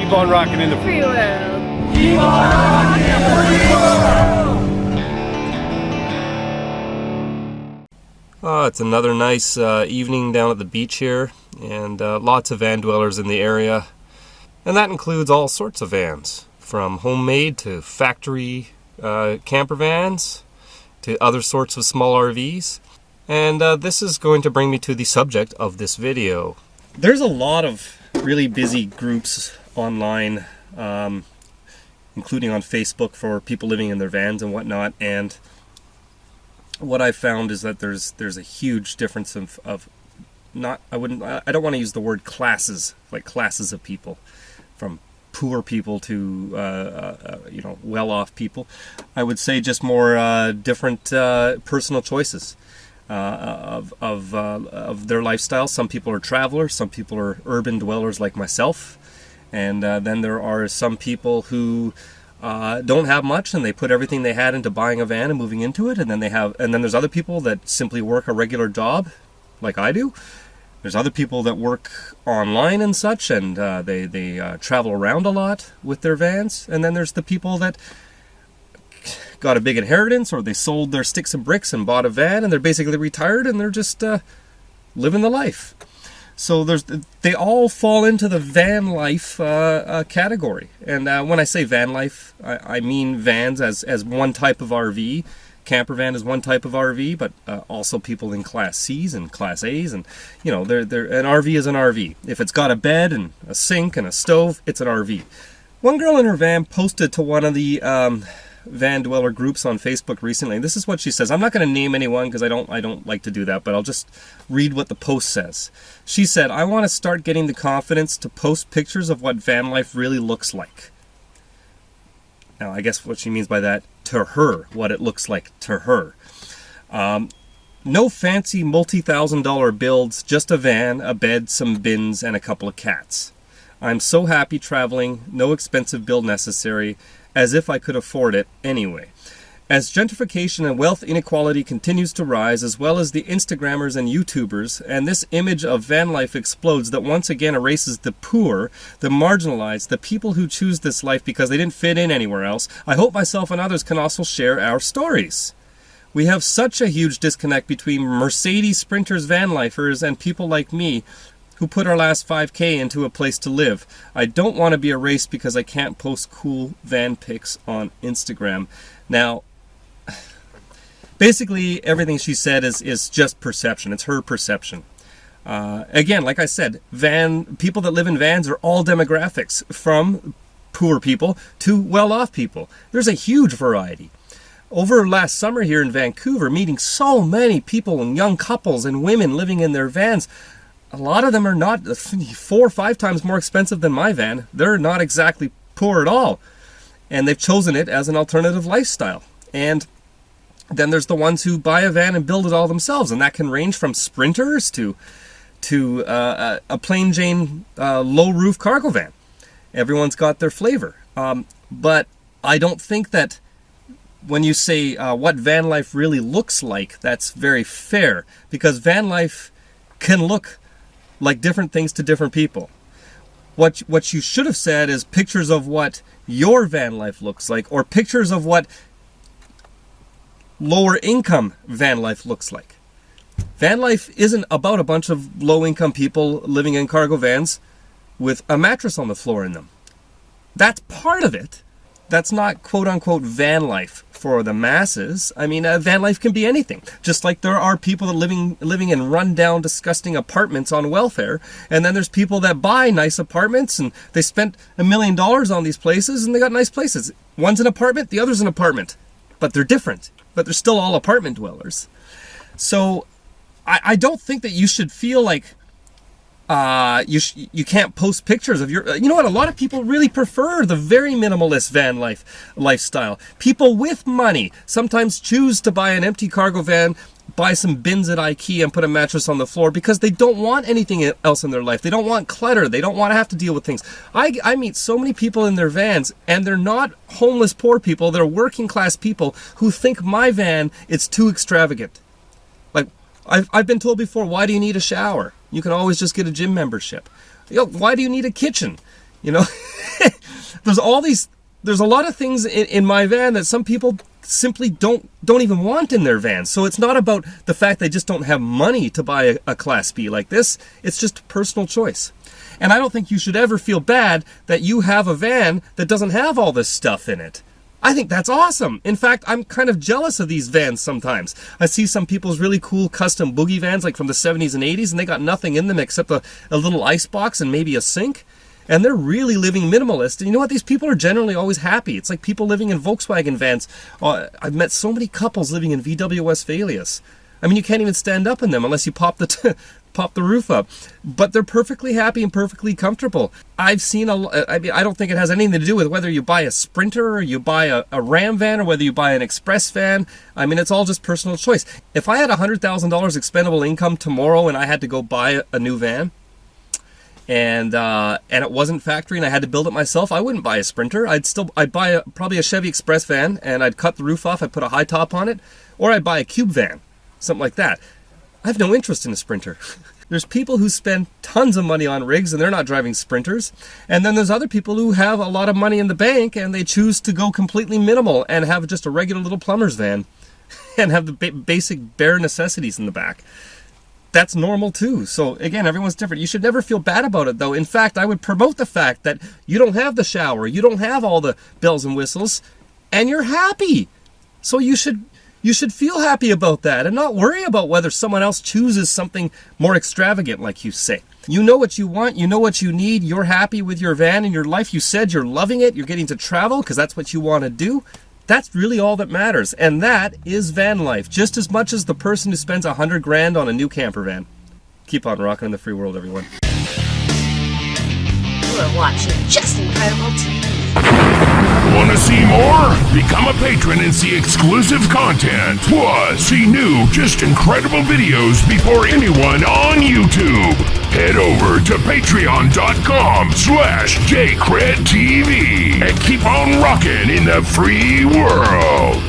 Keep on rocking in the free world. Keep on rocking in the free world. It's another nice evening down at the beach here, and lots of van dwellers in the area. And that includes all sorts of vans, from homemade to factory camper vans to other sorts of small RVs. And this is going to bring me to the subject of this video. There's a lot of really busy groups online, including on Facebook, for people living in their vans and whatnot. And what I've found is that there's a huge difference of I don't want to use the word classes, like classes of people, from poor people to well-off people. I would say just more different personal choices of their lifestyle. Some people are travelers, some people are urban dwellers like myself, and then there are some people who don't have much, and they put everything they had into buying a van and moving into it. And then there's other people that simply work a regular job, like I do. There's other people that work online and such, and they travel around a lot with their vans. And then there's the people that got a big inheritance, or they sold their sticks and bricks and bought a van, and they're basically retired, and they're just living the life. So they all fall into the van life category. And when I say van life, I mean vans as one type of RV. Camper van is one type of RV, but also people in Class C's and Class A's, and an RV is an RV. If it's got a bed and a sink and a stove, it's an RV. One girl in her van posted to one of the van dweller groups on Facebook recently. This is what she says. I'm not going to name anyone because I don't like to do that, but I'll just read what the post says. She said, "I want to start getting the confidence to post pictures of what van life really looks like." Now, I guess what she means by that, to her, what it looks like to her. No fancy multi-$1,000 builds, just a van, a bed, some bins, and a couple of cats. I'm so happy traveling, no expensive build necessary, as if I could afford it anyway. As gentrification and wealth inequality continues to rise, as well as the Instagrammers and YouTubers, and this image of van life explodes that once again erases the poor, the marginalized, the people who choose this life because they didn't fit in anywhere else, I hope myself and others can also share our stories. We have such a huge disconnect between Mercedes Sprinters van lifers and people like me who put our last 5K into a place to live. I don't want to be erased because I can't post cool van pics on Instagram. Now, basically, everything she said is just perception. It's her perception. Again, like I said, people that live in vans are all demographics, from poor people to well-off people. There's a huge variety. Over last summer here in Vancouver, meeting so many people and young couples and women living in their vans. A lot of them are not 4 or 5 times more expensive than my van. They're not exactly poor at all. And they've chosen it as an alternative lifestyle. And then there's the ones who buy a van and build it all themselves, and that can range from Sprinters to a plain Jane low roof cargo van. Everyone's got their flavor. But I don't think that when you say what van life really looks like, that's very fair, because van life can look like different things to different people. What you should have said is pictures of what your van life looks like, or pictures of what lower income van life looks like. Van life isn't about a bunch of low income people living in cargo vans with a mattress on the floor in them. That's part of it. That's not quote unquote van life for the masses. I mean, van life can be anything. Just like there are people that living in rundown, disgusting apartments on welfare, and then there's people that buy nice apartments and they spent $1 million on these places and they got nice places. One's an apartment, the other's an apartment, but they're different. But they're still all apartment dwellers. So I don't think that you should feel like you can't post pictures of your. You know what? A lot of people really prefer the very minimalist van lifestyle. People with money sometimes choose to buy an empty cargo van, buy some bins at IKEA, and put a mattress on the floor because they don't want anything else in their life. They don't want clutter. They don't want to have to deal with things. I meet so many people in their vans, and they're not homeless poor people. They're working class people who think my van is too extravagant. Like, I've been told before, why do you need a shower? You can always just get a gym membership. Why do you need a kitchen? there's a lot of things in my van that some people simply don't even want in their van. So it's not about the fact they just don't have money to buy a Class B like this. It's just a personal choice. And I don't think you should ever feel bad that you have a van that doesn't have all this stuff in it. I think that's awesome. In fact, I'm kind of jealous of these vans sometimes. I see some people's really cool custom boogie vans like from the 70s and 80s, and they got nothing in them except a little ice box and maybe a sink. And they're really living minimalist. And you know what? These people are generally always happy. It's like people living in Volkswagen vans. I've met so many couples living in VW Westphalias. I mean, you can't even stand up in them unless you pop the roof up. But they're perfectly happy and perfectly comfortable. I've seen I don't think it has anything to do with whether you buy a Sprinter or you buy a Ram van or whether you buy an Express van. I mean, it's all just personal choice. If I had $100,000 expendable income tomorrow and I had to go buy a new van, and it wasn't factory and I had to build it myself, I wouldn't buy a Sprinter. I'd buy probably a Chevy Express van, and I'd cut the roof off, I'd put a high top on it, or I'd buy a Cube van, something like that. I have no interest in a Sprinter. There's people who spend tons of money on rigs and they're not driving Sprinters. And then there's other people who have a lot of money in the bank and they choose to go completely minimal and have just a regular little plumber's van and have the basic bare necessities in the back. That's normal too. So again, everyone's different. You should never feel bad about it though. In fact, I would promote the fact that you don't have the shower, you don't have all the bells and whistles, and you're happy. So you should feel happy about that and not worry about whether someone else chooses something more extravagant, like you say. You know what you want, you know what you need, you're happy with your van and your life. You said you're loving it, you're getting to travel because that's what you want to do. That's really all that matters, and that is van life, just as much as the person who spends $100,000 on a new camper van. Keep on rocking in the free world, everyone. You're watching Just Incredible TV. Want to see more? Become a patron and see exclusive content. Plus, see new, just incredible videos before anyone on YouTube. Head over to patreon.com/JCredTV and keep on rocking in the free world.